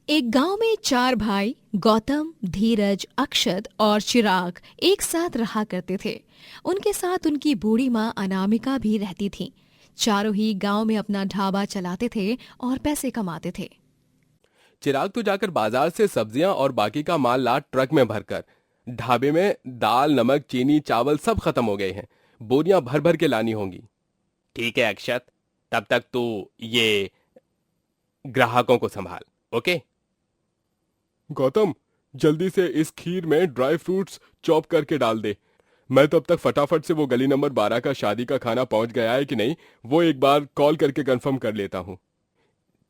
एक गांव में चार भाई गौतम, धीरज, अक्षत और चिराग एक साथ रहा करते थे। उनके साथ उनकी बूढ़ी माँ अनामिका भी रहती थी। चारों ही गांव में अपना ढाबा चलाते थे और पैसे कमाते थे। चिराग तो जाकर बाजार से सब्जियां और बाकी का माल ला ट्रक में भरकर। ढाबे में दाल, नमक, चीनी, चावल सब खत्म हो गए हैं। बोरियां भर भर के लानी होंगी। ठीक है अक्षत, तब तक तू ये ग्राहकों को संभाल। ओके गौतम, जल्दी से इस खीर में ड्राई फ्रूट्स चॉप करके डाल दे। मैं तब तक फटाफट से वो गली नंबर 12 का शादी का खाना पहुंच गया है कि नहीं वो एक बार कॉल करके कंफर्म कर लेता हूँ।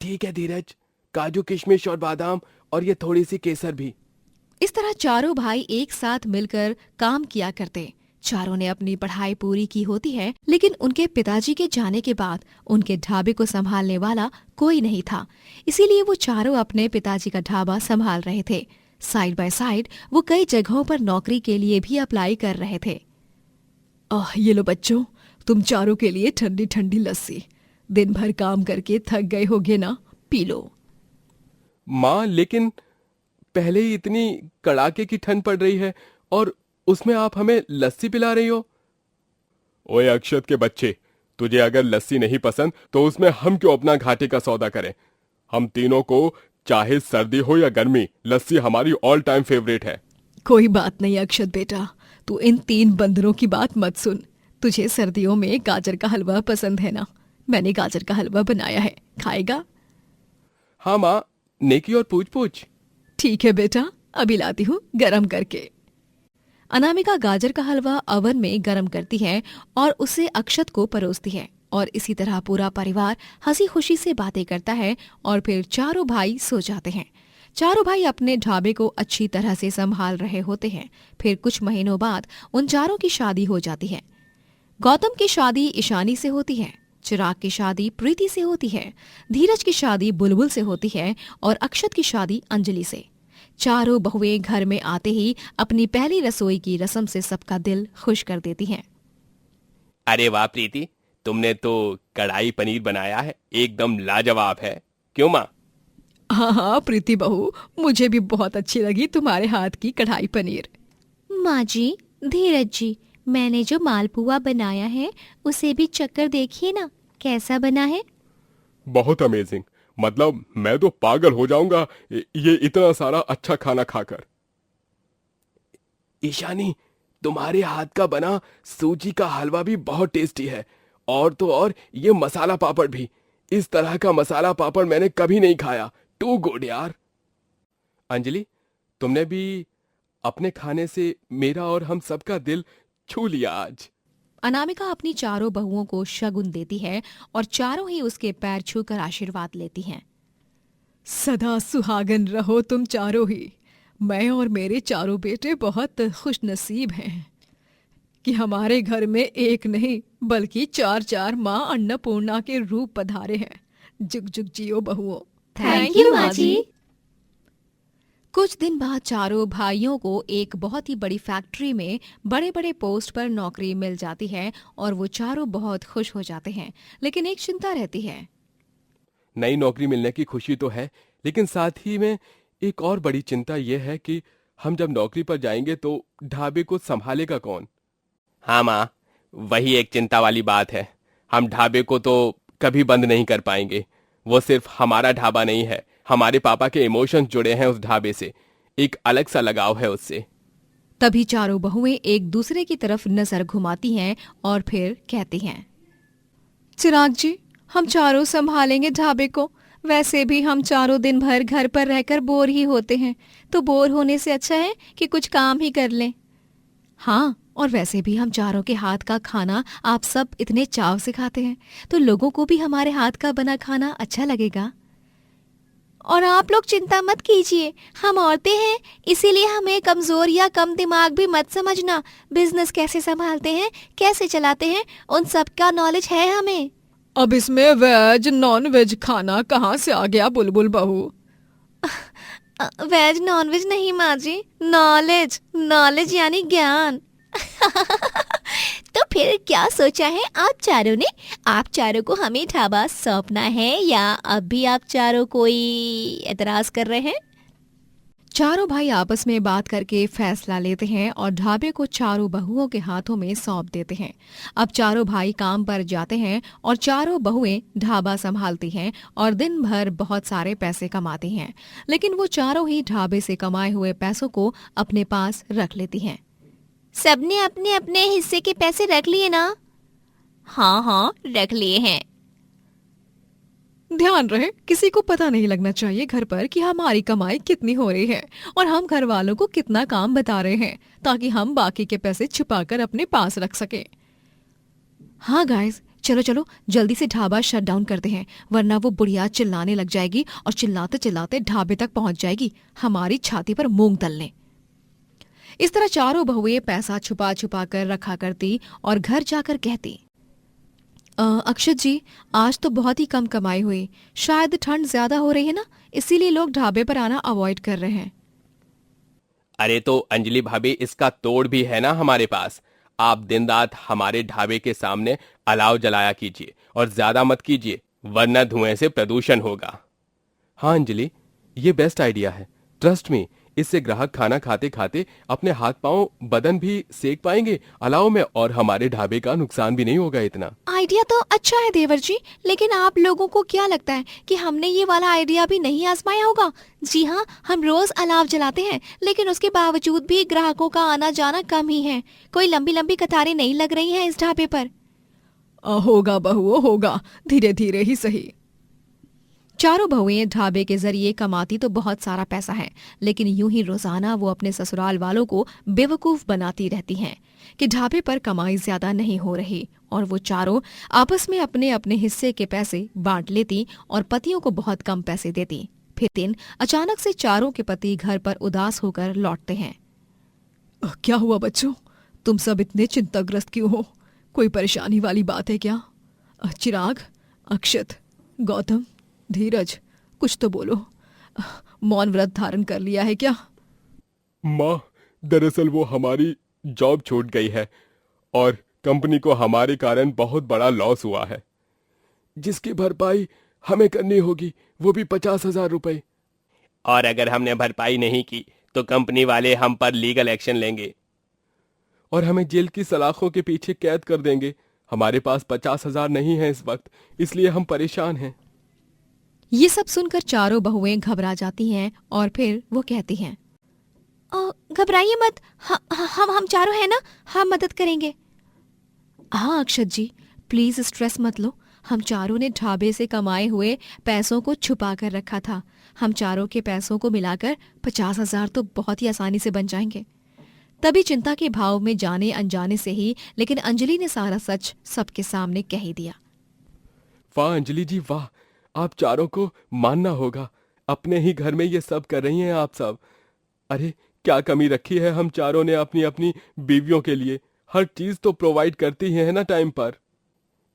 ठीक है धीरज, काजू, किशमिश और बादाम और ये थोड़ी सी केसर भी। इस तरह चारों भाई एक साथ मिलकर काम किया करते। चारों ने अपनी पढ़ाई पूरी की होती है, लेकिन उनके पिताजी के जाने के बाद उनके ढाबे को संभालने वाला कोई नहीं था। इसीलिए वो चारों अपने पिताजी का ढाबा संभाल रहे थे। साइड बाय साइड वो कई जगहों पर नौकरी के लिए भी अप्लाई कर रहे थे। ये लो बच्चों, तुम चारों के लिए ठंडी ठंडी लस्सी। दिन भर काम करके थक गए होगे ना, पी लो। माँ, लेकिन पहले ही इतनी कड़ाके की ठंड पड़ रही है और उसमें आप हमें लस्सी पिला रही हो। ओए अक्षत के बच्चे, तुझे अगर लस्सी नहीं पसंद तो उसमें हम क्यों अपना घाटे का सौदा करें। हम तीनों को चाहे सर्दी हो या गर्मी, लस्सी हमारी ऑल टाइम फेवरेट है। कोई बात नहीं अक्षत बेटा, तू इन तीन बंदरों की बात मत सुन। तुझे सर्दियों में गाजर का हलवा पसंद है ना? मैंने गाजर का हलवा बनाया है, खाएगा? हाँ माँ, नेकी और पूछ पूछ। ठीक है बेटा, अभी लाती हूँ गरम करके। अनामिका गाजर का हलवा अवन में गरम करती है और उसे अक्षत को परोसती है, और इसी तरह पूरा परिवार हंसी खुशी से बातें करता है और फिर चारों भाई सो जाते हैं। चारों भाई अपने ढाबे को अच्छी तरह से संभाल रहे होते हैं। फिर कुछ महीनों बाद उन चारों की शादी हो जाती है। गौतम की शादी ईशानी से होती है, चिराग की शादी प्रीति से होती है, धीरज की शादी बुलबुल से होती है और अक्षत की शादी अंजलि से। चारों बहुएं घर में आते ही अपनी पहली रसोई की रस्म से सबका दिल खुश कर देती हैं। अरे वाह प्रीति, तुमने तो कढ़ाई पनीर बनाया है, एकदम लाजवाब है। क्यों माँ? हाँ हाँ प्रीति बहू, मुझे भी बहुत अच्छी लगी तुम्हारे हाथ की कढ़ाई पनीर। माँ जी, धीरज जी, मैंने जो मालपुआ बनाया है उसे भी चक्कर देखिए ना, कैसा बना है। बहुत अमेजिंग, मतलब मैं तो पागल हो जाऊंगा ये इतना सारा अच्छा खाना खाकर। ईशानी, तुम्हारे हाथ का बना सूजी का हलवा भी बहुत टेस्टी है, और तो और ये मसाला पापड़ भी। इस तरह का मसाला पापड़ मैंने कभी नहीं खाया। टू गुड यार। अंजलि, तुमने भी अपने खाने से मेरा और हम सबका दिल छू लिया आज। अनामिका अपनी चारों बहुओं को शगुन देती है और चारों ही उसके पैर छूकर आशीर्वाद लेती हैं। सदा सुहागन रहो तुम चारों ही। मैं और मेरे चारों बेटे बहुत खुशनसीब हैं कि हमारे घर में एक नहीं बल्कि चार चार माँ अन्नपूर्णा के रूप पधारे हैं। जुग जुग जियो बहुओं। थैंक यू माँ जी। कुछ दिन बाद चारों भाइयों को एक बहुत ही बड़ी फैक्ट्री में बड़े बड़े पोस्ट पर नौकरी मिल जाती है और वो चारों बहुत खुश हो जाते हैं। लेकिन एक चिंता रहती है। नई नौकरी मिलने की खुशी तो है, लेकिन साथ ही में एक और बड़ी चिंता यह है कि हम जब नौकरी पर जाएंगे तो ढाबे को संभालेगा कौन। हाँ माँ, वही एक चिंता वाली बात है। हम ढाबे को तो कभी बंद नहीं कर पाएंगे। वो सिर्फ हमारा ढाबा नहीं है, हमारे पापा के इमोशंस जुड़े हैं उस ढाबे से। एक अलग सा लगाव है उससे। तभी चारों बहुएं एक दूसरे की तरफ नजर घुमाती हैं और फिर कहती हैं, चिराग जी, हम चारों संभालेंगे ढाबे को। वैसे भी हम चारों दिन भर घर पर रहकर बोर ही होते हैं, तो बोर होने से अच्छा है कि कुछ काम ही कर लें। हाँ, और वैसे भी हम चारों के हाथ का खाना आप सब इतने चाव से खाते हैं, तो लोगों को भी हमारे हाथ का बना खाना अच्छा लगेगा। और आप लोग चिंता मत कीजिए, हम औरतें हैं, इसीलिए हमें कमजोर या कम दिमाग भी मत समझना। बिजनेस कैसे संभालते हैं, कैसे चलाते हैं, उन सब का नॉलेज है हमें। अब इसमें वेज नॉन वेज खाना कहाँ से आ गया बुलबुल बहू? वेज नॉन वेज नहीं माँ जी, नॉलेज। नॉलेज यानी ज्ञान। तो फिर क्या सोचा है आप चारों ने? आप चारों को हमें ढाबा सौंपना है या अब भी आप चारों कोई एतराज कर रहे हैं? चारों भाई आपस में बात करके फैसला लेते हैं और ढाबे को चारों बहुओं के हाथों में सौंप देते हैं। अब चारों भाई काम पर जाते हैं और चारों बहुएं ढाबा संभालती हैं और दिन भर बहुत सारे पैसे कमाती हैं, लेकिन वो चारों ही ढाबे से कमाए हुए पैसों को अपने पास रख लेती हैं। सबने अपने अपने हिस्से के पैसे रख लिए ना? हाँ, रख लिए हैं। ध्यान रहे, किसी को पता नहीं लगना चाहिए घर पर कि हमारी कमाई कितनी हो रही है और हम घर वालों को कितना काम बता रहे हैं, ताकि हम बाकी के पैसे छुपाकर अपने पास रख सके। हाँ गाइस, चलो चलो जल्दी से ढाबा शट डाउन करते हैं, वरना वो बुढ़िया चिल्लाने लग जाएगी और चिल्लाते चिल्लाते ढाबे तक पहुंच जाएगी हमारी छाती पर मूंग तलने। इस तरह चारों बहुएं पैसा छुपा छुपा कर रखा करती और घर जाकर कहती, अक्षत जी, आज तो बहुत ही कम कमाई हुई। शायद ठंड ज्यादा हो रही है ना, इसीलिए लोग ढाबे पर आना अवॉइड कर रहे हैं। अरे तो अंजलि भाभी, इसका तोड़ भी है ना हमारे पास। आप दिन रात हमारे ढाबे के सामने अलाव जलाया कीजिए और ज्यादा मत कीजिए, वरना धुएं से प्रदूषण होगा। हाँ अंजलि, ये बेस्ट आइडिया है। ट्रस्ट मी, इससे ग्राहक खाना खाते खाते अपने हाथ पांव बदन भी सेक पाएंगे अलाव में, और हमारे ढाबे का नुकसान भी नहीं होगा इतना। आइडिया तो अच्छा है देवर जी, लेकिन आप लोगों को क्या लगता है कि हमने ये वाला आइडिया भी नहीं आजमाया होगा? जी हाँ, हम रोज अलाव जलाते हैं, लेकिन उसके बावजूद भी ग्राहकों का आना जाना कम ही है। कोई लंबी लंबी कतारें नहीं लग रही हैं इस ढाबे पर। होगा बहुओं, होगा, धीरे धीरे ही सही। चारों बहुएं ढाबे के जरिए कमाती तो बहुत सारा पैसा है, लेकिन यूं ही रोजाना वो अपने ससुराल वालों को बेवकूफ बनाती रहती हैं कि ढाबे पर कमाई ज्यादा नहीं हो रही, और वो चारों आपस में अपने अपने हिस्से के पैसे बांट लेती और पतियों को बहुत कम पैसे देती। फिर दिन अचानक से चारों के पति घर पर उदास होकर लौटते हैं। क्या हुआ बच्चों, तुम सब इतने चिंताग्रस्त क्यों हो? कोई परेशानी वाली बात है क्या? चिराग, अक्षत, गौतम, धीरज, कुछ तो बोलो। मौन व्रत धारण कर लिया है क्या? माँ, दरअसल वो हमारी जॉब छूट गई है और कंपनी को हमारे कारण बहुत बड़ा लॉस हुआ है, जिसकी भरपाई हमें करनी होगी, वो भी 50,000 रुपए। और अगर हमने भरपाई नहीं की तो कंपनी वाले हम पर लीगल एक्शन लेंगे और हमें जेल की सलाखों के पीछे कैद कर देंगे। हमारे पास 50,000 नहीं है इस वक्त, इसलिए हम परेशान हैं। ये सब सुनकर चारों बहुएं घबरा जाती हैं और फिर वो कहती हैं, घबराइए मत, हम चारों हैं ना, हम मदद करेंगे। हाँ अक्षत जी, प्लीज स्ट्रेस मत लो। हम चारों ने ढाबे से कमाए हुए पैसों को छुपा कर रखा था। हम चारों के पैसों को मिलाकर 50,000 तो बहुत ही आसानी से बन जाएंगे। तभी चिंता के भाव में जाने अनजाने से ही, लेकिन अंजलि ने सारा सच सबके सामने कह ही दिया। वाह अंजलि जी वाह, आप चारों को मानना होगा, अपने ही घर में ये सब कर रही हैं आप सब। अरे क्या कमी रखी है हम चारों ने अपनी अपनी बीवियों के लिए? हर चीज तो प्रोवाइड करती है ना टाइम पर।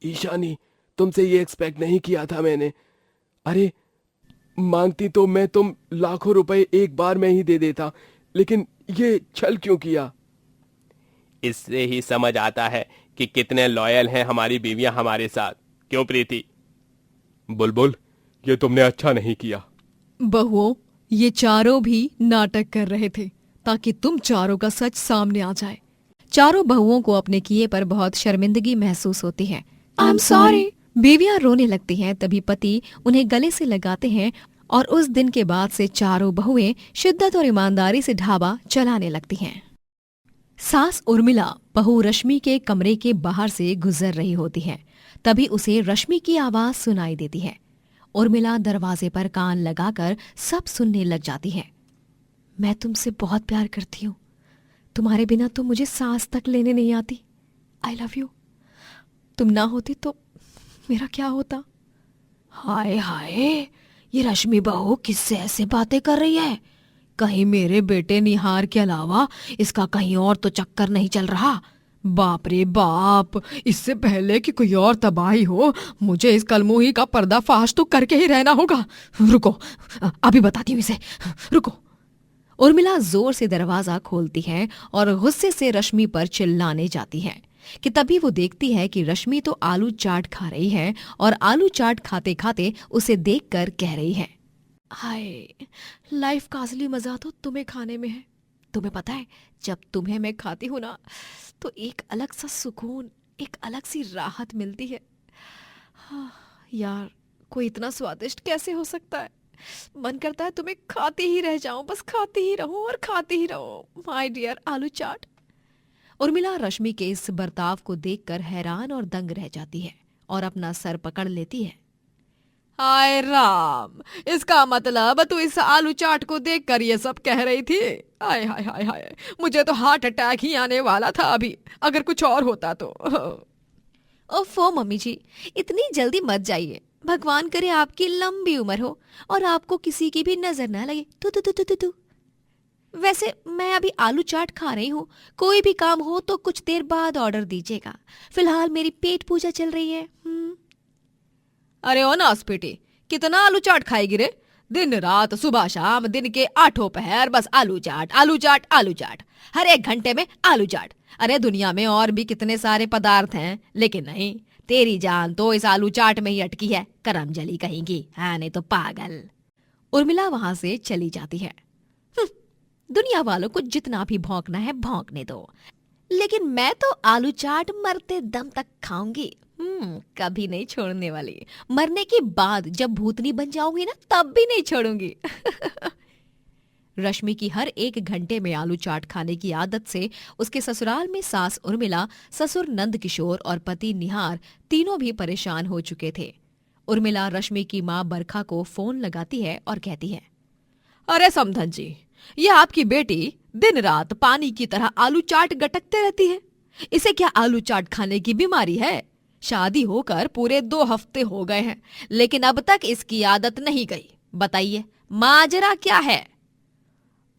ईशानी, तुमसे ये एक्सपेक्ट नहीं किया था मैंने। अरे मांगती तो मैं तुम लाखों रुपए एक बार में ही दे देता, लेकिन ये छल क्यों किया? इससे ही समझ आता है कि कितने लॉयल हैं हमारी बीवियां हमारे साथ। क्यों प्रीति? बुलबुल, ये तुमने अच्छा नहीं किया। बहुओं, ये चारों भी नाटक कर रहे थे ताकि तुम चारों का सच सामने आ जाए। चारों बहुओं को अपने किए पर बहुत शर्मिंदगी महसूस होती है। I am sorry. बीवियां रोने लगती हैं, तभी पति उन्हें गले से लगाते हैं और उस दिन के बाद से चारों बहुएं शिद्दत और ईमानदारी से ढाबा चलाने लगती हैं। सास उर्मिला बहू रश्मि के कमरे के बाहर से गुजर रही होती है। तभी उसे रश्मि की आवाज सुनाई देती है। उर्मिला दरवाजे पर कान लगाकर सब सुनने लग जाती है। मैं तुमसे बहुत प्यार करती हूँ, तुम्हारे बिना तो मुझे सांस तक लेने नहीं आती। I love you. तुम ना होती तो मेरा क्या होता? हाय हाय, ये रश्मि बहू किससे ऐसे बातें कर रही है? कहीं मेरे बेटे निहार के अलावा इसका कहीं और तो चक्कर नहीं चल रहा? बाप रे बाप, इससे पहले कि कोई और तबाही हो, मुझे इस कलमुही का पर्दाफाश तो करके ही रहना होगा। रुको, अभी बताती हूँ इसे, रुको। उर्मिला जोर से दरवाजा खोलती है और गुस्से से रश्मि पर चिल्लाने जाती है। कि तभी वो देखती है कि रश्मि तो आलू चाट खा रही है और आलू चाट खाते खाते उसे देखकर कह रही है, हाय, लाइफ का असली मजा तो तुम्हें खाने में है। तुम्हें पता है, जब तुम्हें मैं खाती हूँ ना तो एक अलग सा सुकून, एक अलग सी राहत मिलती है। हाँ, यार, कोई इतना स्वादिष्ट कैसे हो सकता है। मन करता है तुम्हें खाती ही रह जाऊं, बस खाती ही रहूं और खाती ही रहूं, माय डियर आलू चाट। उर्मिला रश्मि के इस बर्ताव को देखकर हैरान और दंग रह जाती है और अपना सर पकड़ लेती है। हाय राम, इसका मतलब तू इस आलू चाट को देखकर ये सब कह रही थी? हाय हाय हाय हाय, मुझे तो हार्ट अटैक ही आने वाला था अभी, अगर कुछ और होता तो। ओफो मम्मी जी, इतनी जल्दी मत जाइए। भगवान करे आपकी लंबी उम्र हो और आपको किसी की भी नजर ना लगे। तू तू तू तू तू तू। वैसे मैं अभी आलू चाट खा रही हूँ, कोई भी काम हो तो कुछ देर बाद ऑर्डर दीजिएगा। फिलहाल मेरी पेट पूजा चल रही है। अरे ओ नास बेटी, कितना आलू चाट खाएगी रे? दिन रात, सुबह शाम, दिन के आठों पहर बस आलू चाट आलू चाट आलू चाट, हर एक घंटे में आलू चाट। अरे दुनिया में और भी कितने सारे पदार्थ हैं, लेकिन नहीं, तेरी जान तो इस आलू चाट में ही अटकी है, करमजली कहेंगी। हाँ नहीं तो पागल। उर्मिला वहां से चली जाती है। दुनिया वालों को जितना भी भौंकना है भौंकने दो, लेकिन मैं तो आलू चाट मरते दम तक खाऊंगी। कभी नहीं छोड़ने वाली। मरने के बाद जब भूतनी बन जाऊंगी ना, तब भी नहीं छोड़ूंगी। रश्मि की हर एक घंटे में आलू चाट खाने की आदत से उसके ससुराल में सास उर्मिला, ससुर नंद किशोर और पति निहार तीनों भी परेशान हो चुके थे। उर्मिला रश्मि की मां बरखा को फोन लगाती है और कहती है, अरे समधन जी, ये आपकी बेटी दिन रात पानी की तरह आलू चाट गटकते रहती है। इसे क्या आलू चाट खाने की बीमारी है? शादी होकर पूरे 2 हफ्ते हो गए हैं, लेकिन अब तक इसकी आदत नहीं गई। बताइए माजरा क्या है?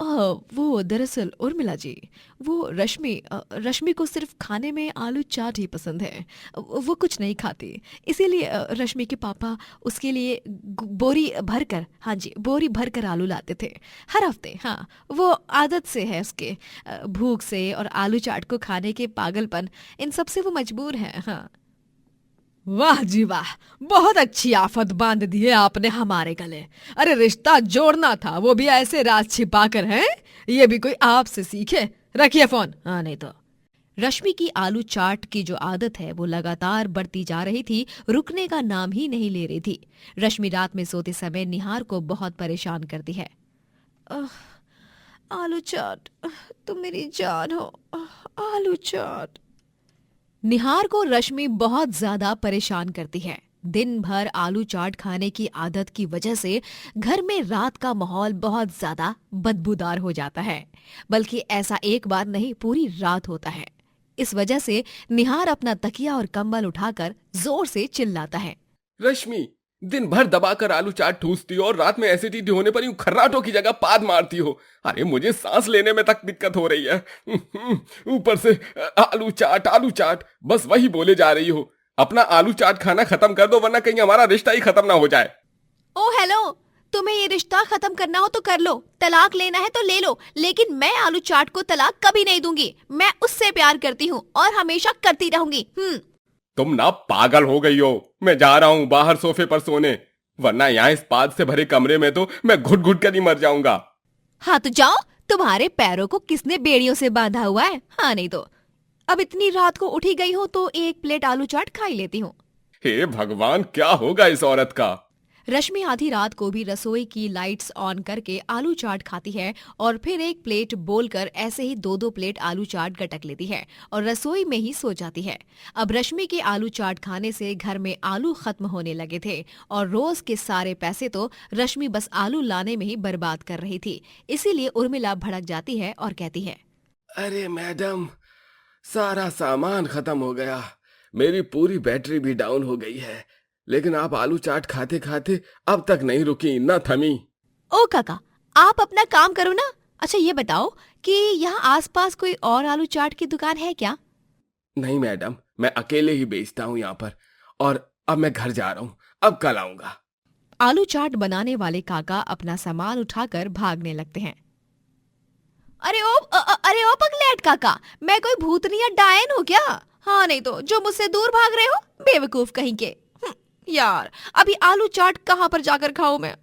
वो दरअसल उर्मिला जी, वो रश्मि को सिर्फ खाने में आलू चाट ही पसंद है। वो कुछ नहीं खाती, इसीलिए रश्मि के पापा उसके लिए बोरी भरकर आलू लाते थे हर हफ्ते। हाँ, वो आदत से है उसके, भूख से और आलू चाट को खाने के पागलपन, इन सब से वो मजबूर है। हाँ। वाह जी वाह, बहुत अच्छी आफत बांध दी है आपने हमारे गले। अरे रिश्ता जोड़ना था, वो भी ऐसे राज छिपाकर। हैं, ये भी कोई आपसे सीखे। रखिए फोन। हाँ नहीं तो। रश्मि की आलू चाट की जो आदत है वो लगातार बढ़ती जा रही थी, रुकने का नाम ही नहीं ले रही थी। रश्मि रात में सोते समय निहार को बहुत परेशान करती है। आलू चाट, तुम मेरी जान हो। आलू चाट। निहार को रश्मि बहुत ज्यादा परेशान करती है। दिन भर आलू चाट खाने की आदत की वजह से घर में रात का माहौल बहुत ज्यादा बदबूदार हो जाता है, बल्कि ऐसा एक बार नहीं, पूरी रात होता है। इस वजह से निहार अपना तकिया और कंबल उठाकर जोर से चिल्लाता है, रश्मि, दिन भर दबाकर आलू चाट ठूसती हो और रात में एसिडिटी होने पर यूं खर्राटों की जगह पाद मारती हो। अरे मुझे सांस लेने में तक दिक्कत हो रही है, ऊपर से आलू चाट, बस वही बोले जा रही हो। अपना आलू चाट खाना खत्म कर दो, वरना कहीं हमारा रिश्ता ही खत्म ना हो जाए। ओ हेलो, तुम्हें ये रिश्ता खत्म करना हो तो कर लो, तलाक लेना है तो ले लो, लेकिन मैं आलू चाट को तलाक कभी नहीं दूंगी। मैं उससे प्यार करती हूँ और हमेशा करती रहूंगी। तुम ना पागल हो गई हो। मैं जा रहा हूँ बाहर सोफे पर सोने, वरना यहाँ इस पाद से भरे कमरे में तो मैं घुट घुट कर ही मर जाऊंगा। हाँ तो जाओ, तुम्हारे पैरों को किसने बेड़ियों से बांधा हुआ है? हाँ नहीं तो। अब इतनी रात को उठी गई हो तो 1 प्लेट आलू चाट खा ही लेती हूँ। हे भगवान, क्या होगा इस औरत का। रश्मि आधी रात को भी रसोई की लाइट्स ऑन करके आलू चाट खाती है और फिर 1 प्लेट बोलकर ऐसे ही 2-2 प्लेट आलू चाट गटक लेती है और रसोई में ही सो जाती है। अब रश्मि के आलू चाट खाने से घर में आलू खत्म होने लगे थे और रोज के सारे पैसे तो रश्मि बस आलू लाने में ही बर्बाद कर रही थी। इसीलिए उर्मिला भड़क जाती है और कहती है, अरे मैडम, सारा सामान खत्म हो गया, मेरी पूरी बैटरी भी डाउन हो गई है, लेकिन आप आलू चाट खाते खाते अब तक नहीं रुकी, न थमी। ओ काका, आप अपना काम करो ना। अच्छा ये बताओ कि यहाँ आसपास कोई और आलू चाट की दुकान है क्या? नहीं मैडम, मैं अकेले ही बेचता हूँ यहाँ पर, और अब मैं घर जा रहा हूँ, अब कल आऊंगा। आलू चाट बनाने वाले काका अपना सामान उठाकर भागने लगते हैं। अरे ओ पगलेट काका, मैं कोई भूतनी या डायन हूँ क्या? हाँ नहीं तो जो मुझसे दूर भाग रहे हो, बेवकूफ कहीं के। यार अभी आलू चाट कहाँ पर जाकर खाऊं मैं?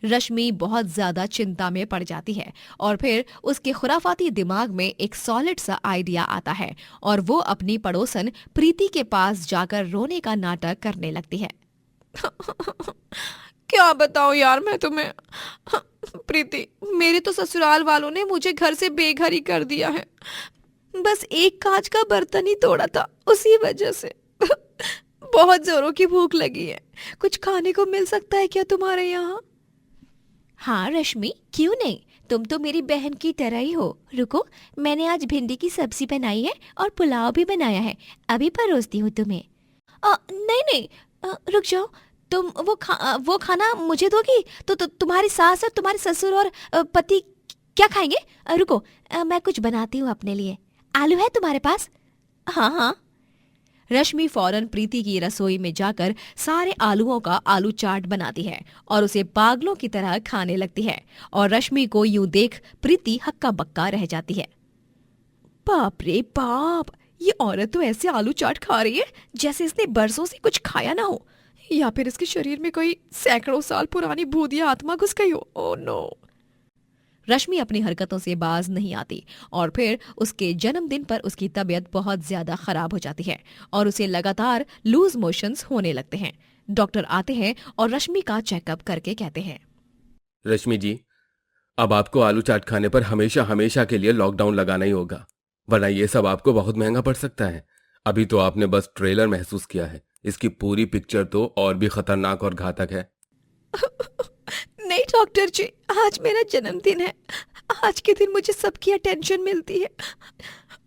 रश्मि बहुत ज्यादा चिंता में पड़ जाती है और फिर उसके खुराफाती दिमाग में एक सॉलिड सा आइडिया आता है और वो अपनी पड़ोसन प्रीति के पास जाकर रोने का नाटक करने लगती है। क्या बताऊं यार मैं तुम्हें। प्रीति, मेरे तो ससुराल वालों ने मुझे घर से बेघर ही कर दिया है। बस एक कांच का बर्तन ही तोड़ा था, उसी वजह से। बहुत जोरों की भूख लगी है, कुछ खाने को मिल सकता है क्या तुम्हारे यहाँ? हाँ रश्मि, क्यों नहीं, तुम तो मेरी बहन की तरह ही हो। रुको, मैंने आज भिंडी की सब्जी बनाई है और पुलाव भी बनाया है, अभी परोसती हूँ तुम्हें। नहीं नहीं, रुक जाओ। तुम वो खाना मुझे दोगी तो तुम्हारी सास और तुम्हारे ससुर और पति क्या खाएंगे? रुको, मैं कुछ बनाती हूँ अपने लिए। आलू है तुम्हारे पास? हाँ हाँ। रश्मि फौरन प्रीति की रसोई में जाकर सारे आलूओं का आलू चाट बनाती है और उसे पागलों की तरह खाने लगती है और रश्मि को यूं देख प्रीति हक्का बक्का रह जाती है। बाप रे बाप, ये औरत तो ऐसे आलू चाट खा रही है जैसे इसने बरसों से कुछ खाया ना हो, या फिर इसके शरीर में कोई सैकड़ों साल पुरानी भूतिया आत्मा घुस गई हो। Oh no. रश्मि अपनी हरकतों से बाज नहीं आती और फिर उसके जन्मदिन पर उसकी तबीयत बहुत ज्यादा खराब हो जाती है और उसे लगातार लूज मोशंस होने लगते हैं। डॉक्टर आते हैं और रश्मि का चेकअप करके कहते हैं, रश्मि जी, अब आपको आलू चाट खाने पर हमेशा हमेशा के लिए लॉकडाउन लगाना ही होगा, वरना ये सब आपको बहुत महंगा पड़ सकता है। अभी तो आपने बस ट्रेलर महसूस किया है, इसकी पूरी पिक्चर तो और भी खतरनाक और घातक है। नहीं डॉक्टर जी, आज मेरा जन्मदिन है। आज के दिन मुझे सबकी अटेंशन मिलती है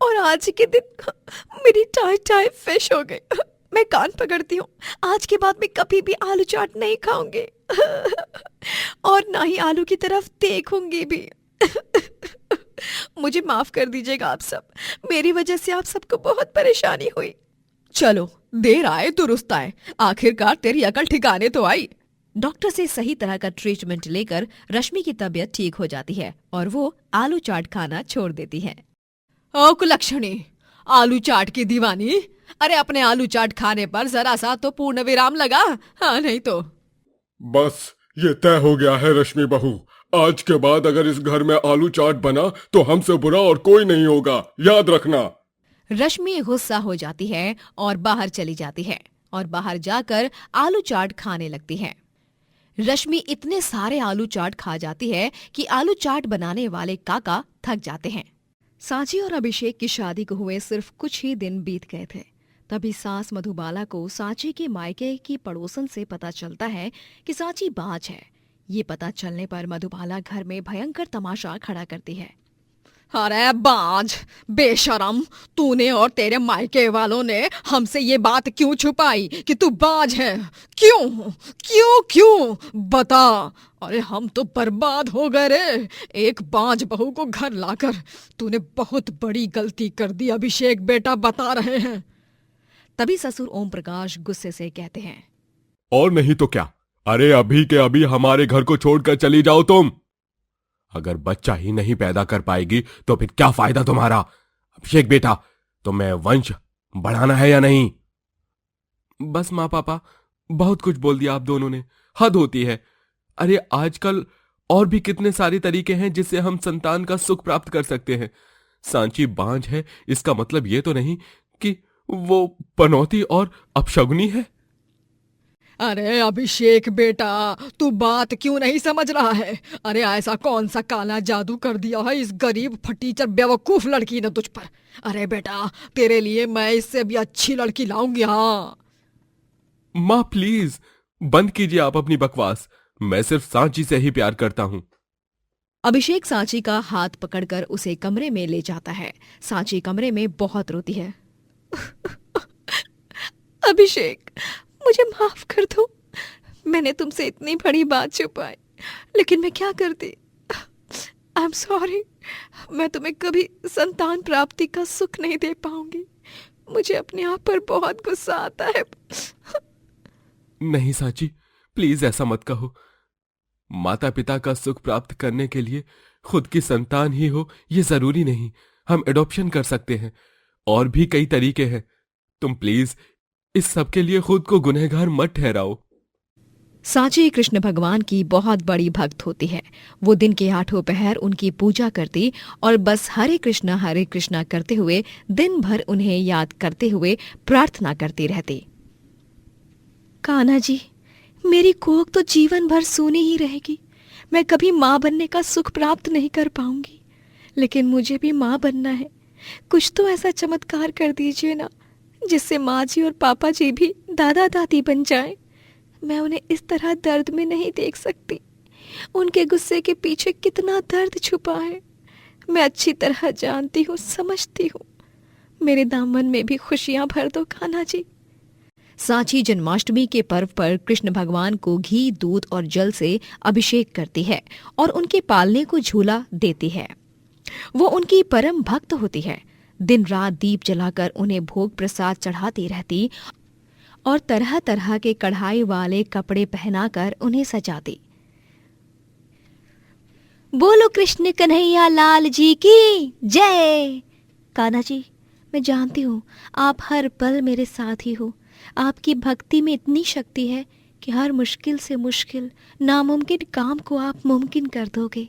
और आज के दिन मेरी टाई टाई फिश हो गई। मैं कान पकड़ती हूँ, आज के बाद मैं कभी भी आलू चाट नहीं खाऊंगी और ना ही आलू की तरफ देखूंगी भी। मुझे माफ कर दीजिएगा आप सब, मेरी वजह से आप सबको बहुत परेशानी हुई। चलो, देर आए दुरुस्त आए, आखिरकार तेरी अकल ठिकाने तो आई। डॉक्टर से सही तरह का ट्रीटमेंट लेकर रश्मि की तबीयत ठीक हो जाती है और वो आलू चाट खाना छोड़ देती है। ओ कुलक्षणी, आलू चाट की दीवानी, अरे अपने आलू चाट खाने पर जरा सा तो पूर्ण विराम लगा, हाँ नहीं तो। बस ये तय हो गया है रश्मि बहू, आज के बाद अगर इस घर में आलू चाट बना तो हमसे बुरा और कोई नहीं होगा, याद रखना। रश्मि गुस्सा हो जाती है और बाहर चली जाती है और बाहर जाकर आलू चाट खाने लगती है। रश्मि इतने सारे आलू चाट खा जाती है कि आलू चाट बनाने वाले काका थक जाते हैं। सांची और अभिषेक की शादी को हुए सिर्फ कुछ ही दिन बीत गए थे, तभी सास मधुबाला को सांची के मायके की पड़ोसन से पता चलता है कि सांची बाज है। ये पता चलने पर मधुबाला घर में भयंकर तमाशा खड़ा करती है। अरे बाज, बेशरम, तूने और तेरे मायके वालों ने हमसे ये बात क्यों छुपाई कि तू बाज है? क्यों क्यों क्यों बता। अरे हम तो बर्बाद हो गए रे, एक बाज बहू को घर लाकर। तूने बहुत बड़ी गलती कर दी अभिषेक बेटा, बता रहे हैं। तभी ससुर ओम प्रकाश गुस्से से कहते हैं, और नहीं तो क्या, अरे अभी के अभी हमारे घर को छोड़कर चली जाओ तुम। अगर बच्चा ही नहीं पैदा कर पाएगी तो फिर क्या फायदा तुम्हारा? अभिषेक बेटा, तुम्हें वंश बढ़ाना है या नहीं? बस माँ पापा, बहुत कुछ बोल दिया आप दोनों ने, हद होती है। अरे आजकल और भी कितने सारे तरीके हैं जिससे हम संतान का सुख प्राप्त कर सकते हैं। सांची बांझ है इसका मतलब ये तो नहीं कि वो पनौती और अपशगुनी है। अरे अभिषेक बेटा, तू बात क्यों नहीं समझ रहा है? अरे ऐसा कौन सा काला जादू कर दिया है इस गरीब फटीचर बेवकूफ लड़की ने तुझ पर? अरे बेटा, तेरे लिए मैं इससे भी अच्छी लड़की लाऊंगी। हाँ माँ प्लीज बंद कीजिए आप अपनी बकवास, मैं सिर्फ सांची से ही प्यार करता हूँ। अभिषेक सांची का हाथ पकड़कर उसे कमरे में ले जाता है। सांची कमरे में बहुत रोती है। अभिषेक, मुझे माफ कर दो, मैंने तुमसे इतनी बड़ी बात छुपाई, लेकिन मैं क्या करती। आई एम सॉरी, मैं तुम्हें कभी संतान प्राप्ति का सुख नहीं दे पाऊंगी। मुझे अपने आप पर बहुत गुस्सा आता है। नहीं सांची, प्लीज ऐसा मत कहो। माता पिता का सुख प्राप्त करने के लिए खुद की संतान ही हो ये जरूरी नहीं, हम एडॉप्शन कर सकते हैं। और भी कई तरीके हैं। तुम प्लीज इस सब के लिए खुद को गुनहगार मत ठहराओ। सांची कृष्ण भगवान की बहुत बड़ी भक्त होती है। वो दिन के 8 पहर उनकी पूजा करती और बस हरे कृष्णा करते हुए दिन भर उन्हें याद करते हुए प्रार्थना करती रहती। कान्हा जी, मेरी कोख तो जीवन भर सूनी ही रहेगी। मैं कभी माँ बनने का सुख प्राप्त नहीं कर पाऊंगी, लेकिन मुझे भी माँ बनना है। कुछ तो ऐसा चमत्कार कर दीजिए ना, जिससे माँ जी और पापा जी भी दादा दादी बन जाएं। मैं उन्हें इस तरह दर्द में नहीं देख सकती। उनके गुस्से के पीछे कितना दर्द छुपा है, मैं अच्छी तरह जानती हूँ, समझती हूँ। मेरे दामन में भी खुशियां भर दो कान्हा जी। सांची जन्माष्टमी के पर्व पर कृष्ण भगवान को घी, दूध और जल से अभिषेक करती है और उनके पालने को झूला देती है। वो उनकी परम भक्त होती है। दिन रात दीप जलाकर उन्हें भोग प्रसाद चढ़ाती रहती और तरह तरह के कढ़ाई वाले कपड़े पहनाकर उन्हें सजाती। बोलो कृष्ण कन्हैया लाल जी की जय। कान्हा जी, मैं जानती हूँ आप हर पल मेरे साथ ही हो। आपकी भक्ति में इतनी शक्ति है कि हर मुश्किल से मुश्किल, नामुमकिन काम को आप मुमकिन कर दोगे।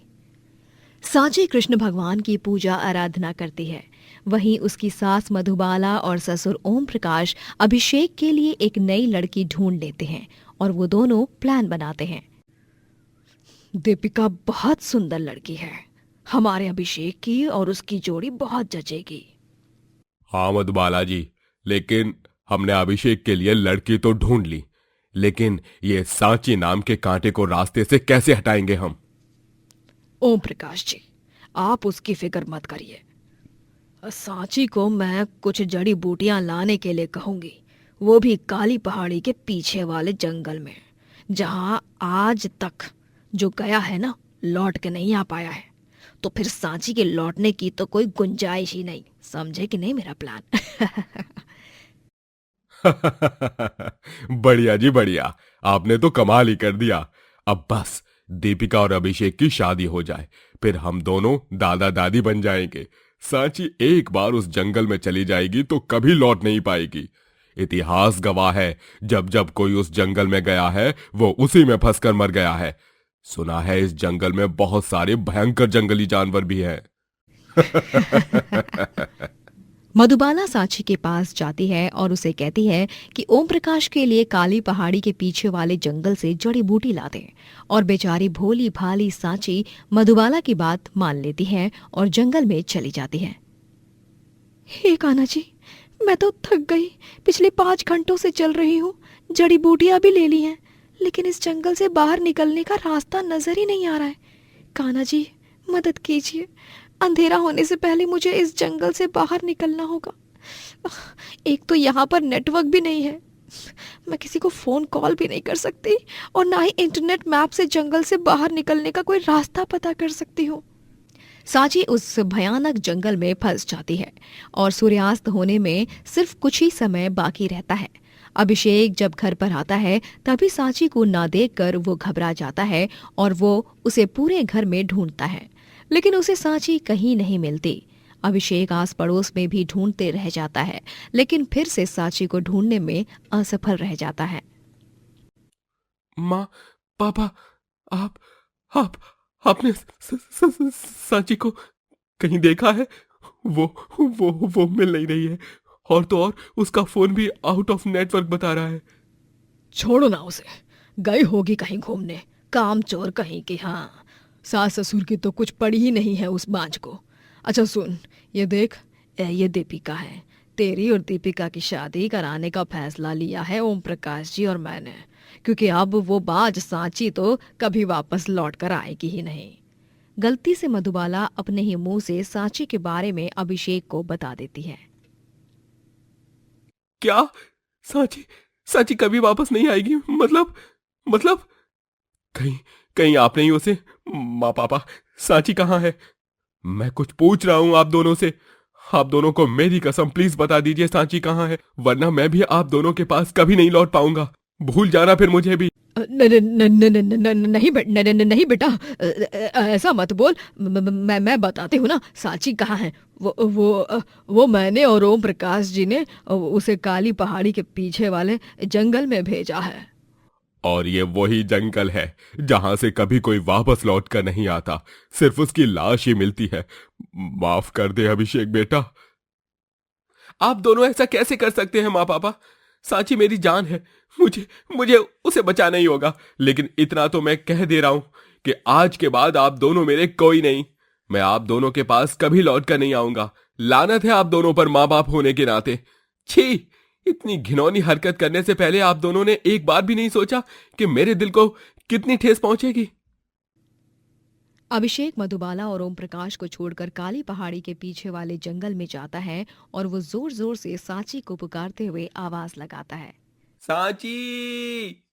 सांची कृष्ण भगवान की पूजा आराधना करती है। वहीं उसकी सास मधुबाला और ससुर ओम प्रकाश अभिषेक के लिए एक नई लड़की ढूंढ लेते हैं और वो दोनों प्लान बनाते हैं। दीपिका बहुत सुंदर लड़की है, हमारे अभिषेक की और उसकी जोड़ी बहुत जचेगी। हाँ मधुबाला जी, लेकिन हमने अभिषेक के लिए लड़की तो ढूंढ ली, लेकिन ये सांची नाम के कांटे को रास्ते से कैसे हटाएंगे हम? ओम प्रकाश जी, आप उसकी फिक्र मत करिए। सांची को मैं कुछ जड़ी बूटियां लाने के लिए कहूंगी, वो भी काली पहाड़ी के पीछे वाले जंगल में, जहां आज तक जो गया है ना, लौट के नहीं आ पाया है। तो फिर सांची के लौटने की तो कोई गुंजाइश ही नहीं। समझे कि नहीं मेरा प्लान? बढ़िया जी बढ़िया, आपने तो कमाल ही कर दिया। अब बस दीपिका और अभिषेक की शादी हो जाए, फिर हम दोनों दादा दादी बन जाएंगे। सांची एक बार उस जंगल में चली जाएगी तो कभी लौट नहीं पाएगी। इतिहास गवाह है, जब जब कोई उस जंगल में गया है वो उसी में फंसकर मर गया है। सुना है इस जंगल में बहुत सारे भयंकर जंगली जानवर भी हैं। मधुबाला सांची के पास जाती है और उसे कहती है कि ओम प्रकाश के लिए काली पहाड़ी के पीछे वाले जंगल से जड़ी बूटी ला दे। और बेचारी भोली भाली सांची मधुबाला की बात मान लेती है और जंगल में चली जाती है। हे कान्हा जी, मैं तो थक गई। पिछले 5 घंटों से चल रही हूँ, जड़ी बूटियां भी ले ली हैं, लेकिन इस जंगल से बाहर निकलने का रास्ता नजर ही नहीं आ रहा है। कान्हा जी, मदद कीजिए। अंधेरा होने से पहले मुझे इस जंगल से बाहर निकलना होगा। एक तो यहाँ पर नेटवर्क भी नहीं है, मैं किसी को फोन कॉल भी नहीं कर सकती, और ना ही इंटरनेट मैप से जंगल से बाहर निकलने का कोई रास्ता पता कर सकती हूँ। सांची उस भयानक जंगल में फंस जाती है और सूर्यास्त होने में सिर्फ कुछ ही समय बाकी रहता है। अभिषेक जब घर पर आता है तभी सांची को ना देखकर वो घबरा जाता है और वो उसे पूरे घर में ढूंढता है, लेकिन उसे सांची कहीं नहीं मिलती। अभिषेक आस पड़ोस में भी ढूंढते रह जाता है, लेकिन फिर से सांची को ढूंढने में असफल रह जाता है। माँ, पापा, आपने सांची को कहीं देखा है? वो मिल नहीं रही है, और तो और उसका फोन भी आउट ऑफ नेटवर्क बता रहा है। छोड़ो ना उसे, गई होगी कहीं घूमने, काम चोर कहीं की। हाँ, सास ससुर की तो कुछ पड़ी ही नहीं है उस बांझ को। अच्छा सुन, ये देख, ये दीपिका है। तेरी और दीपिका की शादी कराने का फैसला लिया है ओम प्रकाश जी और मैंने, क्योंकि अब वो बाज सांची तो कभी वापस लौट कर आएगी ही नहीं। गलती से मधुबाला अपने ही मुंह से सांची के बारे में अभिषेक को बता देती है। क्या? सांची कभी वापस नहीं आएगी? मतलब कहीं आपने ही उसे? माँ पापा, सांची कहाँ है? मैं कुछ पूछ रहा हूं आप दोनों से। आप दोनों को मेरी कसम, प्लीज बता दीजिए सांची कहाँ है, वरना मैं भी आप दोनों के पास कभी नहीं लौट पाऊंगा। भूल जाना फिर मुझे भी। नहीं बेटा, ऐसा मत बोल। मैं बताती हूँ ना, सांची कहाँ है। वो मैंने और ओम प्रकाश जी ने उसे काली पहाड़ी के पीछे वाले जंगल में भेजा है। और ये वही जंगल है जहां से कभी कोई वापस लौट कर नहीं आता, सिर्फ उसकी लाश ही मिलती है। माफ कर दे अभिषेक बेटा। आप दोनों ऐसा कैसे कर सकते हैं माँ पापा? सांची मेरी जान है, मुझे मुझे उसे बचाना ही होगा। लेकिन इतना तो मैं कह दे रहा हूं कि आज के बाद आप दोनों मेरे कोई नहीं। मैं आप दोनों के पास कभी लौट कर नहीं आऊंगा। लानत है आप दोनों पर माँ बाप होने के नाते। छी, इतनी घिनौनी हरकत करने से पहले आप दोनों ने एक बार भी नहीं सोचा कि मेरे दिल को कितनी ठेस पहुंचेगी। अभिषेक मधुबाला और ओम प्रकाश को छोड़कर काली पहाड़ी के पीछे वाले जंगल में जाता है और वो जोर जोर से सांची को पुकारते हुए आवाज लगाता है। सांची,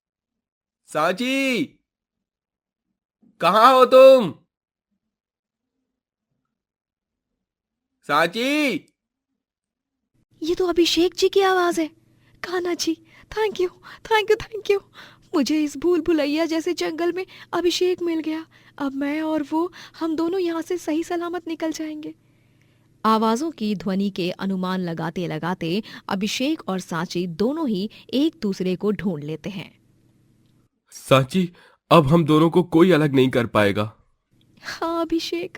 सांची, कहाँ हो तुम? सांची। ये तो अभिषेक जी की आवाज है। Kanha ji, thank you thank you thank you. मुझे इस भूल भुलैया जैसे जंगल में अभिषेक मिल गया। अब मैं और वो, हम दोनों यहाँ से सही सलामत निकल जाएंगे। आवाजों की ध्वनि के अनुमान लगाते लगाते अभिषेक और सांची दोनों ही एक दूसरे को ढूंढ लेते हैं। सांची, अब हम दोनों को कोई अलग नहीं कर पाएगा। हाँ अभिषेक।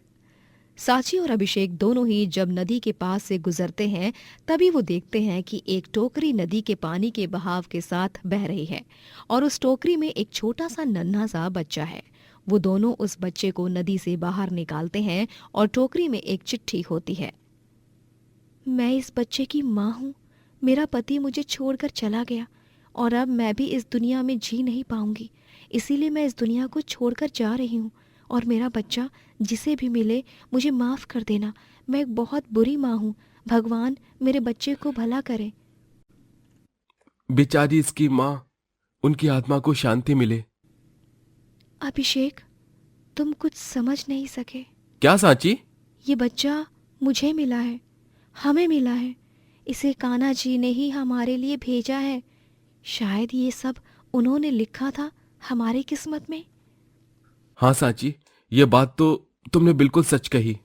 सांची और अभिषेक दोनों ही जब नदी के पास से गुजरते हैं तभी वो देखते हैं कि एक टोकरी नदी के पानी के बहाव के साथ बह रही है और उस टोकरी में एक छोटा सा नन्हा सा बच्चा है। वो दोनों उस बच्चे को नदी से बाहर निकालते हैं और टोकरी में एक चिट्ठी होती है। मैं इस बच्चे की माँ हूँ। मेरा पति मुझे छोड़कर चला गया और अब मैं भी इस दुनिया में जी नहीं पाऊंगी। इसीलिए मैं इस दुनिया को छोड़कर जा रही हूँ। और मेरा बच्चा जिसे भी मिले मुझे माफ कर देना। मैं एक बहुत बुरी माँ हूँ। भगवान मेरे बच्चे को भला करे। बेचारी इसकी माँ, उनकी आत्मा को शांति मिले। अभिषेक, तुम कुछ समझ नहीं सके। क्या सांची? ये बच्चा मुझे मिला है, हमें मिला है। इसे कान्हा जी ने ही हमारे लिए भेजा है। शायद ये सब उन्होंने लिखा था हमारी किस्मत में। हाँ सांची, ये बात तो तुमने बिल्कुल सच कही।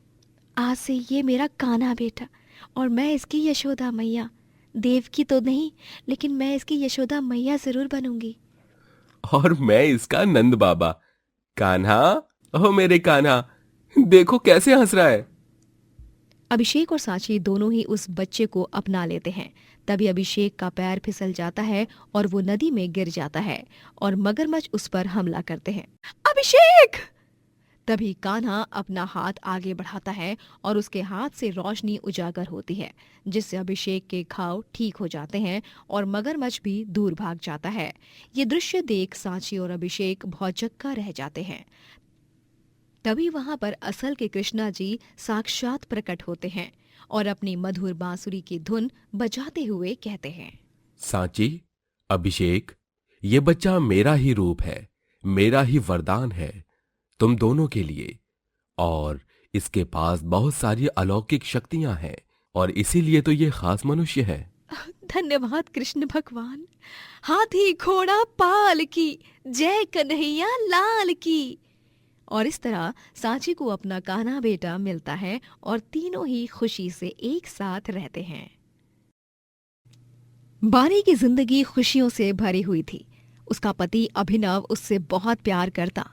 आज से ये मेरा कान्हा बेटा और मैं इसकी यशोदा मैया। देवकी तो नहीं, लेकिन मैं इसकी यशोदा मैया जरूर बनूंगी। और मैं इसका नंद बाबा। कान्हा, ओह मेरे कान्हा, देखो कैसे हंस रहा है। अभिषेक और सांची दोनों ही उस बच्चे को अपना लेते हैं। तभी अभिषेक का पैर फिसल जाता है और वो नदी में गिर जाता है और मगरमच्छ उस पर हमला करते हैं। अभिषेक! तभी कान्हा अपना हाथ आगे बढ़ाता है और उसके हाथ से रोशनी उजागर होती है, जिससे अभिषेक के घाव ठीक हो जाते हैं और मगरमच्छ भी दूर भाग जाता है। ये दृश्य देख सांची और अभिषेक भौचक्का रह जाते हैं। तभी वहां पर असल के कृष्णा जी साक्षात प्रकट होते हैं और अपनी मधुर बांसुरी की धुन बजाते हुए कहते हैं। सांची, अभिषेक, ये बच्चा मेरा ही रूप है, मेरा ही वरदान है तुम दोनों के लिए। और इसके पास बहुत सारी अलौकिक शक्तियां हैं और इसीलिए तो ये खास मनुष्य है। धन्यवाद कृष्ण भगवान। हाथी घोड़ा पाल की, जय कन्हैया लाल की। और इस तरह सांची को अपना कान्हा बेटा मिलता है और तीनों ही खुशी से एक साथ रहते हैं। बानी की जिंदगी खुशियों से भरी हुई थी। उसका पति अभिनव उससे बहुत प्यार करता,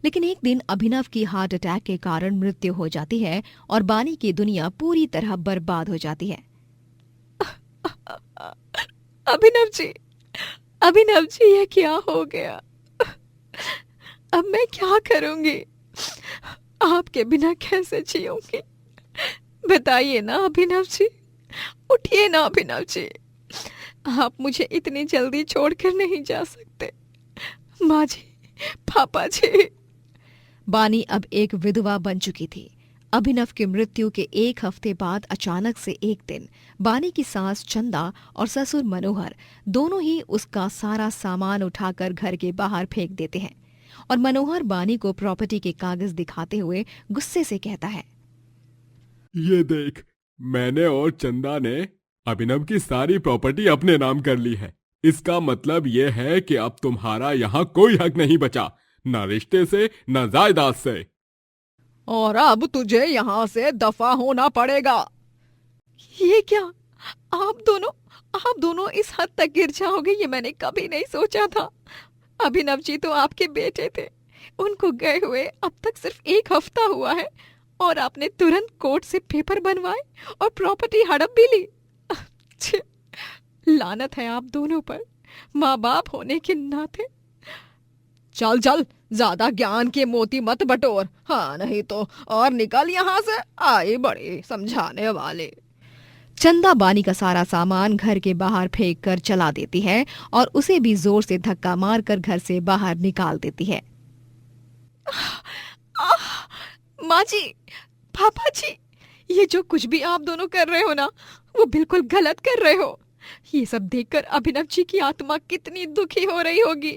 लेकिन एक दिन अभिनव की हार्ट अटैक के कारण मृत्यु हो जाती है और बानी की दुनिया पूरी तरह बर्बाद हो जाती है। अभिनव जी, अभिनव जी, ये क्या हो गया? अब मैं क्या करूंगी? आपके बिना कैसे जीऊंगी? बताइए ना अभिनव जी, उठिए ना अभिनव जी। आप मुझे इतनी जल्दी छोड़कर नहीं जा सकते। माँ जी, पापा जी। बानी अब एक विधवा बन चुकी थी। अभिनव की मृत्यु के एक हफ्ते बाद अचानक से एक दिन बानी की सास चंदा और ससुर मनोहर दोनों ही उसका सारा सामान उठाकर घर के बाहर फेंक देते हैं और मनोहर बानी को प्रॉपर्टी के कागज दिखाते हुए गुस्से से कहता है, ये देख, मैंने और चंदा ने अभिनव की सारी प्रॉपर्टी अपने नाम कर ली है। इसका मतलब यह है कि अब तुम्हारा यहाँ कोई हक नहीं बचा, ना रिश्ते से ना जायदाद से। और अब तुझे यहाँ से दफा होना पड़ेगा। ये क्या, आप दोनों इस हद तक गिर जाओगे, ये मैंने कभी नहीं सोचा था। अभिनव जी तो आपके बेटे थे, उनको गए हुए अब तक सिर्फ 1 हफ्ता हुआ है और आपने तुरंत कोर्ट से पेपर बनवाए और प्रॉपर्टी हड़प भी ली। छी, लानत है आप दोनों पर, माँ बाप होने के नाते। चल चल, ज्यादा ज्ञान के मोती मत बटोर, हाँ नहीं तो और निकल यहाँ से, आए बड़े समझाने वाले। चंदा बानी का सारा सामान घर के बाहर फेंक कर चला देती है और उसे भी जोर से धक्का मारकर घर से बाहर निकाल देती है। माँ जी, पापा जी, ये जो कुछ भी आप दोनों कर रहे हो ना, वो बिल्कुल गलत कर रहे हो। ये सब देखकर अभिनव जी की आत्मा कितनी दुखी हो रही होगी।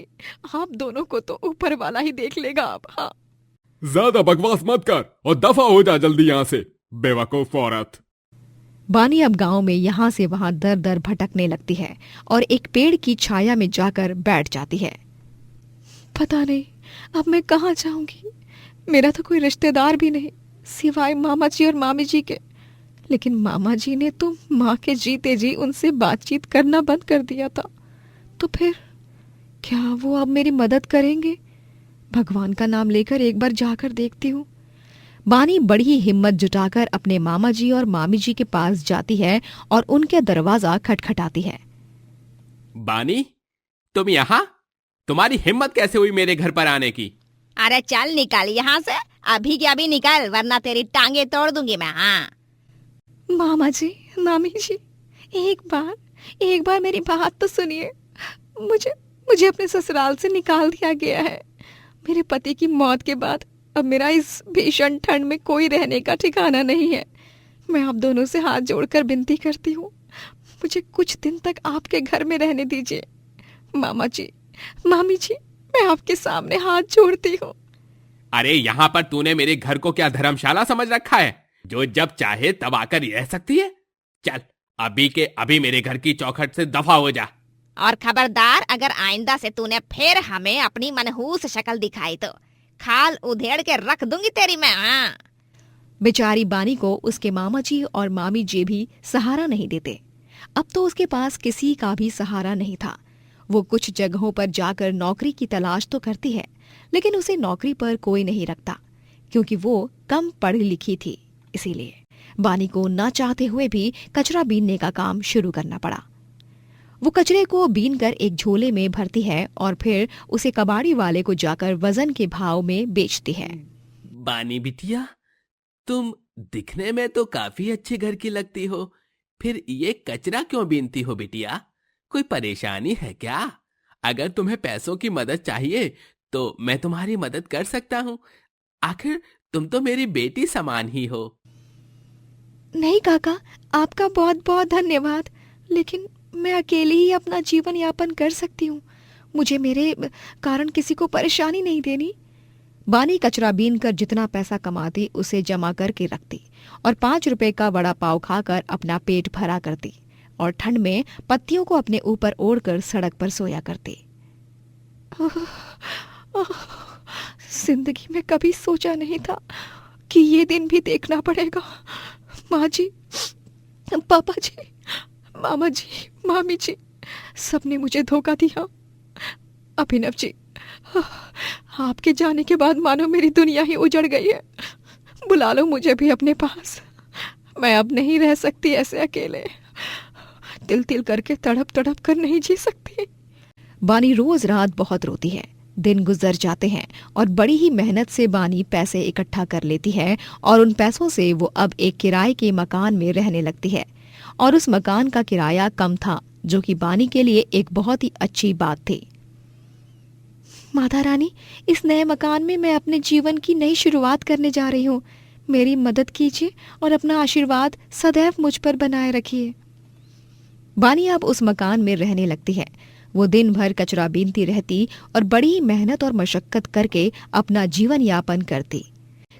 आप दोनों को तो ऊपर वाला ही देख लेगा अब। हाँ, ज्यादा बकवास मत कर और दफा हो जा जल्दी यहाँ से, बेवकूफ औरत। बानी अब गांव में यहाँ से वहां दर दर भटकने लगती है और एक पेड़ की छाया में जाकर बैठ जाती है। पता नहीं अब मैं कहाँ जाऊंगी। मेरा तो कोई रिश्तेदार भी नहीं सिवाय मामा जी और मामी जी के। लेकिन मामा जी ने तो माँ के जीते जी उनसे बातचीत करना बंद कर दिया था, तो फिर क्या वो अब मेरी मदद करेंगे? भगवान का नाम लेकर एक बार जाकर देखती हूँ। बानी बड़ी हिम्मत जुटाकर अपने मामा जी और मामी जी के पास जाती है और उनके दरवाजा खटखटाती है। बानी, तुम यहाँ? तुम्हारी हिम्मत कैसे हुई मेरे घर पर आने की? अरे चल निकल यहाँ से, अभी के अभी निकल, वरना तेरी टांगे तोड़ दूंगी मैं। हाँ मामा जी, मामी जी, एक बार मेरी बात तो सुनिए। मुझे अपने ससुराल से निकाल दिया गया है। मेरे पति की मौत के बाद अब मेरा इस भीषण ठंड में कोई रहने का ठिकाना नहीं है। मैं आप दोनों से हाथ जोड़कर विनती करती हूँ, मुझे कुछ दिन तक आपके घर में रहने दीजिए। मामा जी, मामी जी, मैं आपके सामने हाथ जोड़ती हूँ। अरे यहाँ पर तूने मेरे घर को क्या धर्मशाला समझ रखा है, जो जब चाहे तब आकर रह सकती है? चल अभी के अभी मेरे घर की चौखट से दफा हो जा। और खबरदार, अगर आइंदा से तूने फिर हमें अपनी मनहूस शक्ल दिखाई तो खाल उधेड़ के रख दूंगी तेरी मैं। हाँ। बेचारी बानी को उसके मामा जी और मामी जी भी सहारा नहीं देते। अब तो उसके पास किसी का भी सहारा नहीं था। वो कुछ जगहों पर जाकर नौकरी की तलाश तो करती है, लेकिन उसे नौकरी पर कोई नहीं रखता, क्योंकि वो कम पढ़ी लिखी थी। इसीलिए बानी को ना चाहते हुए भी कचरा बीनने का काम शुरू करना पड़ा। वो कचरे को बीनकर एक झोले में भरती है और फिर उसे कबाड़ी वाले को जाकर वजन के भाव में बेचती है। बानी बिटिया, तुम दिखने में तो काफी अच्छे घर की लगती हो, फिर ये कचरा क्यों बीनती हो बिटिया? कोई परेशानी है क्या? अगर तुम्हें पैसों की मदद चाहिए तो मैं तुम्हारी मदद कर सकता हूँ। आखिर तुम तो मेरी बेटी समान ही हो। नहीं काका, आपका बहुत बहुत धन्यवाद, लेकिन मैं अकेली ही अपना जीवन यापन कर सकती हूँ। मुझे मेरे कारण किसी को परेशानी नहीं देनी। बानी कचरा बीनकर जितना पैसा कमाती उसे जमा करके रखती और 5 रुपए का वड़ा पाव खाकर अपना पेट भरा करती और ठंड में पत्तियों को अपने ऊपर ओढ़कर सड़क पर सोया करती। जिंदगी में कभी सोचा नहीं था कि ये दिन भी देखना पड़ेगा। माँ जी, पापा जी, मामा जी, मामी जी, सबने मुझे धोखा दिया। अभिनव जी, आपके जाने के बाद मानो मेरी दुनिया ही उजड़ गई है। बुला लो मुझे भी अपने पास। मैं अब नहीं रह सकती ऐसे अकेले। तिल तिल करके तड़प तड़प कर नहीं जी सकती। बानी रोज रात बहुत रोती है। दिन गुजर जाते हैं और बड़ी ही मेहनत से बानी पैसे इकट्ठा कर लेती है और उन पैसों से वो अब एक किराए के मकान में रहने लगती है। और उस मकान का किराया कम था, जो कि बानी के लिए एक बहुत ही अच्छी बात थी। माता रानी, इस नए मकान में मैं अपने जीवन की नई शुरुआत करने जा रही हूँ। मेरी मदद कीजिए और अपना आशीर्वाद सदैव मुझ पर बनाए रखिए। बानी अब उस मकान में रहने लगती है। वो दिन भर कचरा बीनती रहती और बड़ी मेहनत और मशक्कत करके अपना जीवन यापन करती।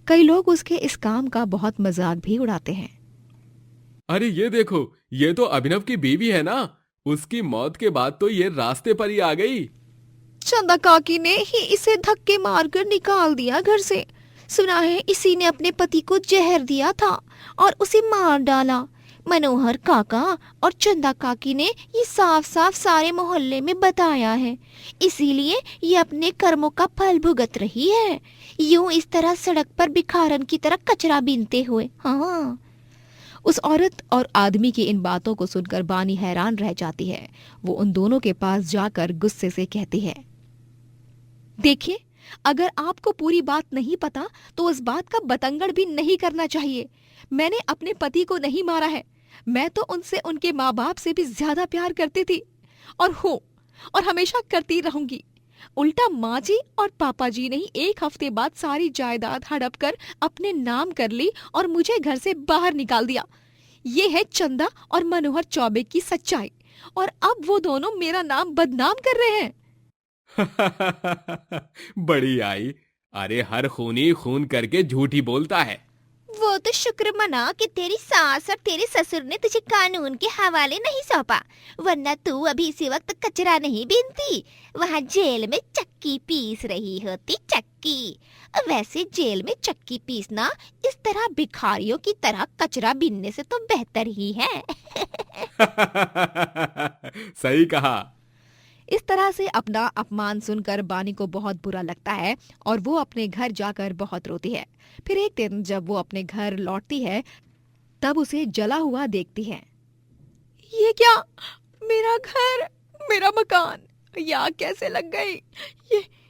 कई लोग उसके इस काम का बहुत मजाक भी उड़ाते हैं। अरे ये देखो, ये तो अभिनव की बीवी है ना, उसकी मौत के बाद तो ये रास्ते पर ही आ गई। चंदा काकी ने ही इसे धक्के मारकर निकाल दिया घर से। सुना है इसी ने अपने पति को जहर दिया था और उसे मार डाला। मनोहर काका और चंदा काकी ने ये साफ साफ सारे मोहल्ले में बताया है, इसीलिए ये अपने कर्मों का फल भुगत रही है, यूं इस तरह सड़क पर भिखारन की तरह कचरा बीनते हुए। हाँ। उस औरत और आदमी की इन बातों को सुनकर बानी हैरान रह जाती है। वो उन दोनों के पास जाकर गुस्से से कहती है, देखिए, अगर आपको पूरी बात नहीं पता तो उस बात का बतंगड़ भी नहीं करना चाहिए। मैंने अपने पति को नहीं मारा है। मैं तो उनसे उनके माँ बाप से भी ज्यादा प्यार करती थी और हूँ और हमेशा करती रहूंगी। उल्टा माँ जी और पापा जी ने ही 1 हफ्ते बाद सारी जायदाद हड़प कर अपने नाम कर ली और मुझे घर से बाहर निकाल दिया। ये है चंदा और मनोहर चौबे की सच्चाई, और अब वो दोनों मेरा नाम बदनाम कर रहे हैं। बड़ी आई। अरे हर खूनी खून करके झूठ ही बोलता है। वो तो शुक्र मना कि तेरी सास और तेरे ससुर ने तुझे कानून के हवाले नहीं सौंपा, वरना तू अभी इसी वक्त कचरा नहीं बीनती, वहाँ जेल में चक्की पीस रही होती। चक्की। वैसे जेल में चक्की पीसना इस तरह भिखारियों की तरह कचरा बीनने से तो बेहतर ही है। सही कहा। इस तरह से अपना अपमान सुनकर बानी को बहुत बुरा लगता है और वो अपने घर जाकर बहुत रोती है। फिर एक दिन जब वो अपने घर लौटती है तब उसे जला हुआ देखती है। ये क्या, मेरा घर, मेरा मकान, ये आग कैसे लग गई?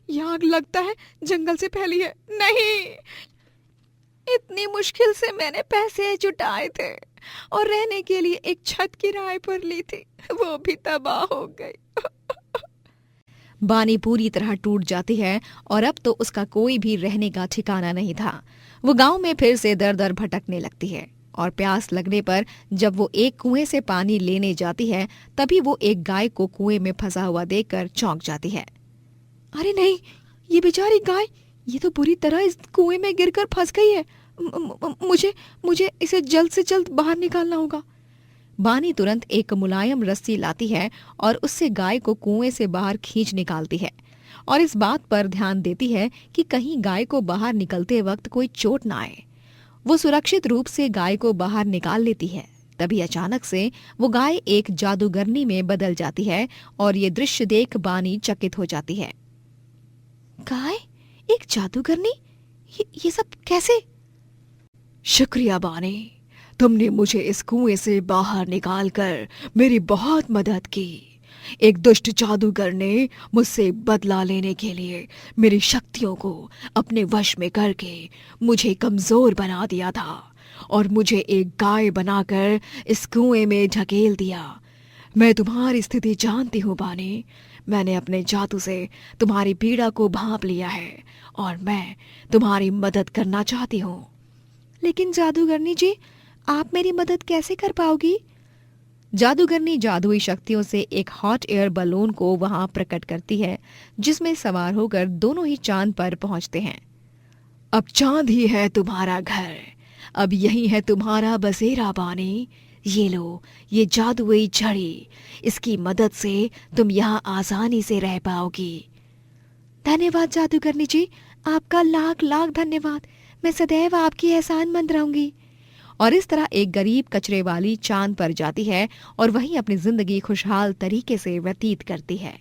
ये आग लगता है जंगल से फैली है। नहीं, इतनी मुश्किल से मैंने पैसे जुटाए थे और रहने के लिए एक छत किराए पर ली थी, वो भी तबाह हो गई। बानी पूरी तरह टूट जाती है और अब तो उसका कोई भी रहने का ठिकाना नहीं था। वो गांव में फिर से दर दर भटकने लगती है और प्यास लगने पर जब वो एक कुएं से पानी लेने जाती है तभी वो एक गाय को कुएं में फंसा हुआ देखकर चौंक जाती है। अरे नहीं, ये बेचारी गाय, ये तो बुरी तरह इस कुएं में गिरकर फंस गई है। मुझे इसे जल्द से जल्द बाहर निकालना होगा। बानी तुरंत एक मुलायम रस्सी लाती है और उससे गाय को कुएं से बाहर खींच निकालती है और इस बात पर ध्यान देती है कि कहीं गाय को बाहर निकलते वक्त कोई चोट ना आए। वो सुरक्षित रूप से गाय को बाहर निकाल लेती है। तभी अचानक से वो गाय एक जादूगरनी में बदल जाती है और ये दृश्य देख बानी चकित हो जाती है। गाय, एक जादूगरनी, ये सब कैसे? शुक्रिया बानी, तुमने मुझे इस कुएं से बाहर निकालकर मेरी बहुत मदद की। एक दुष्ट जादूगर ने मुझसे बदला लेने के लिए मेरी शक्तियों को अपने वश में करके मुझे कमजोर बना दिया था और मुझे एक गाय बनाकर इस कुएं में ढकेल दिया। मैं तुम्हारी स्थिति जानती हूँ बानी। मैंने अपने जादू से तुम्हारी पीड़ा को भांप लिया है और मैं तुम्हारी मदद करना चाहती हूँ। लेकिन जादूगरनी जी, आप मेरी मदद कैसे कर पाओगी? जादूगरनी जादुई शक्तियों से एक हॉट एयर बलून को वहां प्रकट करती है जिसमें सवार होकर दोनों ही चांद पर पहुंचते हैं। अब चांद ही है तुम्हारा घर, अब यही है तुम्हारा बसेरा बानी। ये लो, ये जादुई छड़ी, इसकी मदद से तुम यहाँ आसानी से रह पाओगी। धन्यवाद जादूगरनी जी, आपका लाख लाख धन्यवाद। मैं सदैव आपकी एहसानमंद रहूंगी। और इस तरह एक गरीब कचरे वाली चांद पर जाती है और वहीं अपनी जिंदगी खुशहाल तरीके से व्यतीत करती है।